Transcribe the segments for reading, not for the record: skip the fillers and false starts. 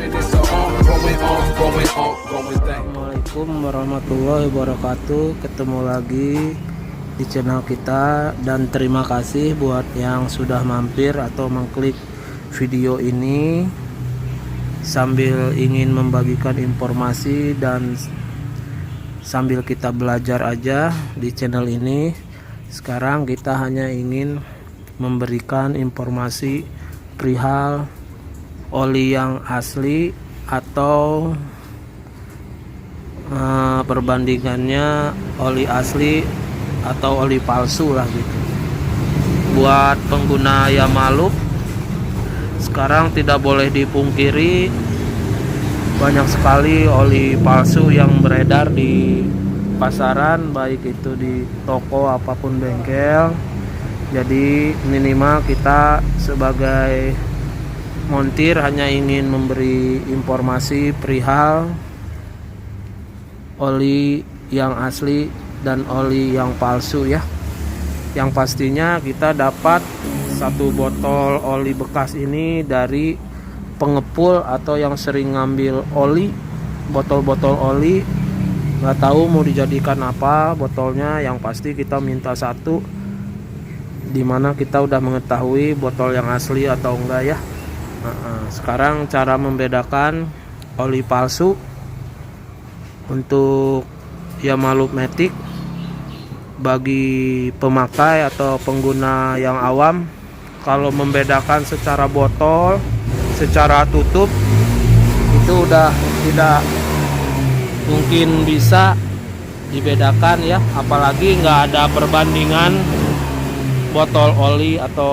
Assalamualaikum warahmatullahi wabarakatuh. Ketemu lagi di channel kita, dan terima kasih buat yang sudah mampir atau mengklik video ini sambil ingin membagikan informasi dan sambil kita belajar aja di channel ini. Sekarang kita hanya ingin memberikan informasi perihal oli yang asli atau perbandingannya oli asli atau oli palsu lah gitu. Buat pengguna Yamaluk, sekarang tidak boleh dipungkiri banyak sekali oli palsu yang beredar di pasaran, baik itu di toko apapun bengkel. Jadi minimal kita sebagai montir hanya ingin memberi informasi perihal oli yang asli dan oli yang palsu ya. Yang pastinya kita dapat satu botol oli bekas ini dari pengepul atau yang sering ngambil oli, botol-botol oli. Nggak tahu mau dijadikan apa botolnya, yang pasti kita minta satu, dimana kita udah mengetahui botol yang asli atau enggak ya. Sekarang cara membedakan oli palsu untuk Yamaluk Matic bagi pemakai atau pengguna yang awam. Kalau membedakan secara botol, secara tutup, itu udah tidak mungkin bisa dibedakan ya, apalagi nggak ada perbandingan botol oli atau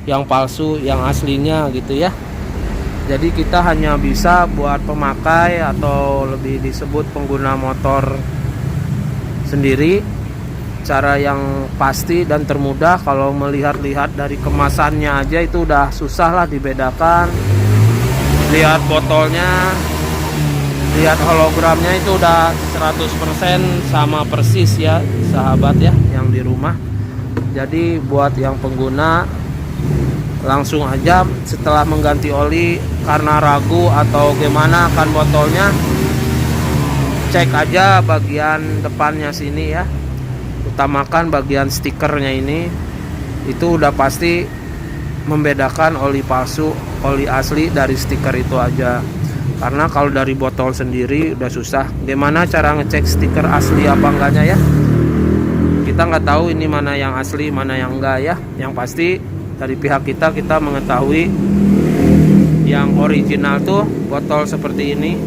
yang palsu yang aslinya gitu ya. Jadi kita hanya bisa buat pemakai atau lebih disebut pengguna motor sendiri, cara yang pasti dan termudah. Kalau melihat-lihat dari kemasannya aja itu udah susah lah dibedakan. Lihat botolnya, lihat hologramnya itu udah 100% sama persis ya sahabat ya yang di rumah. Jadi buat yang pengguna, langsung aja setelah mengganti oli karena ragu atau gimana kan botolnya, cek aja bagian depannya sini ya, utamakan bagian stikernya ini. Itu udah pasti membedakan oli palsu oli asli dari stiker itu aja. Karena kalau dari botol sendiri udah susah. Gimana cara ngecek stiker asli apa enggaknya ya, kita nggak tahu ini mana yang asli mana yang enggak ya. Yang pasti dari pihak kita mengetahui yang original tuh botol seperti ini.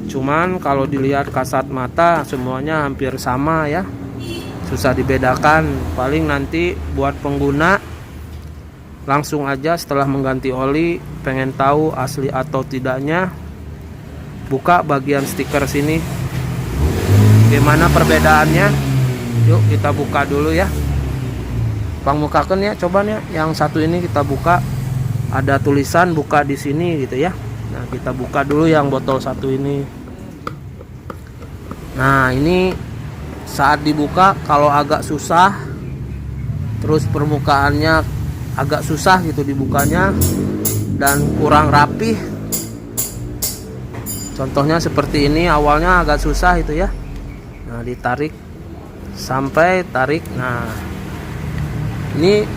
Cuman kalau dilihat kasat mata semuanya hampir sama ya, susah dibedakan. Paling nanti buat pengguna langsung aja setelah mengganti oli pengen tahu asli atau tidaknya, buka bagian stiker sini gimana perbedaannya. Yuk kita buka dulu ya, pangmukakan ya, coba ya. Yang satu ini kita buka, ada tulisan buka di sini gitu ya. Nah kita buka dulu yang botol satu ini. Nah ini saat dibuka kalau agak susah, terus permukaannya agak susah gitu dibukanya dan kurang rapih. Contohnya seperti ini, awalnya agak susah itu ya. Nah ditarik sampai tarik. Nah ini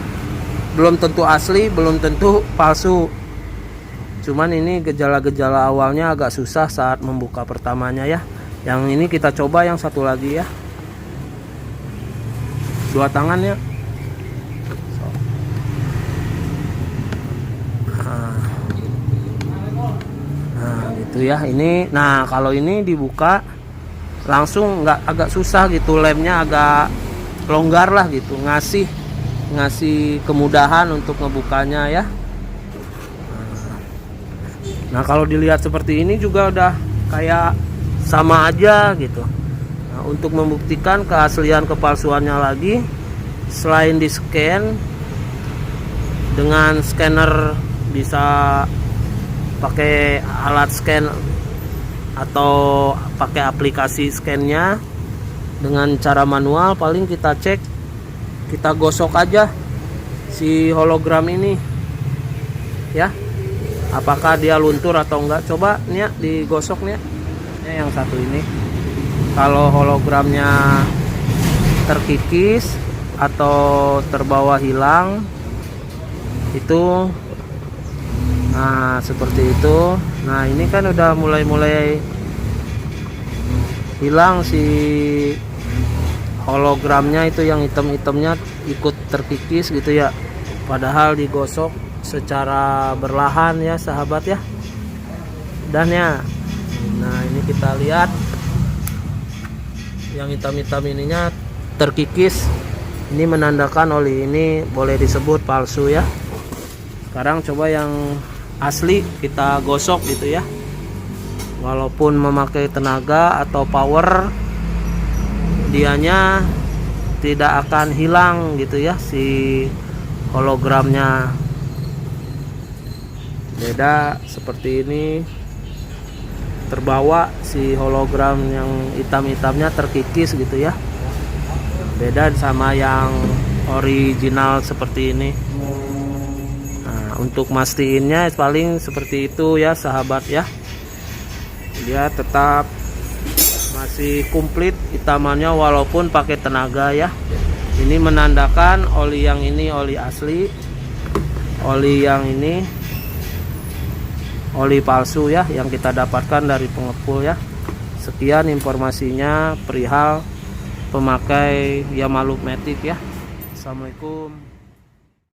belum tentu asli, belum tentu palsu. Cuman ini gejala-gejala awalnya agak susah saat membuka pertamanya ya. Yang ini kita coba yang satu lagi ya. Dua tangan ya. Nah gitu ya ini. Nah kalau ini dibuka langsung nggak, agak susah gitu, lemnya agak longgar lah gitu, ngasih kemudahan untuk ngebukanya ya. Nah kalau dilihat seperti ini juga udah kayak sama aja gitu. Nah, untuk membuktikan keaslian kepalsuannya lagi, selain di scan dengan scanner, bisa pakai alat scan atau pakai aplikasi scannya. Dengan cara manual paling kita cek, kita gosok aja si hologram ini ya. apakah dia luntur atau enggak. Coba nih ya, digosok nih ya. Ini yang satu ini, kalau hologramnya terkikis atau terbawa hilang itu, nah seperti itu. Nah ini kan udah mulai hilang si hologramnya, itu yang hitam-hitamnya ikut terkikis gitu ya, padahal digosok secara berlahan ya sahabat ya. Dan ya, nah ini kita lihat yang hitam-hitam ininya terkikis, ini menandakan oli ini boleh disebut palsu ya. Sekarang coba yang asli kita gosok gitu ya, walaupun memakai tenaga atau power, dianya tidak akan hilang gitu ya si hologramnya. Beda seperti ini, terbawa si hologram yang hitam-hitamnya terkikis gitu ya, beda sama yang original seperti ini. Nah untuk mastiinnya paling seperti itu ya sahabat ya, dia tetap masih komplit hitamannya walaupun pakai tenaga ya. Ini menandakan oli yang ini oli asli, oli yang ini oli palsu ya, yang kita dapatkan dari pengepul ya. Sekian informasinya perihal pemakai Yamaha Loop Matic ya. Assalamualaikum.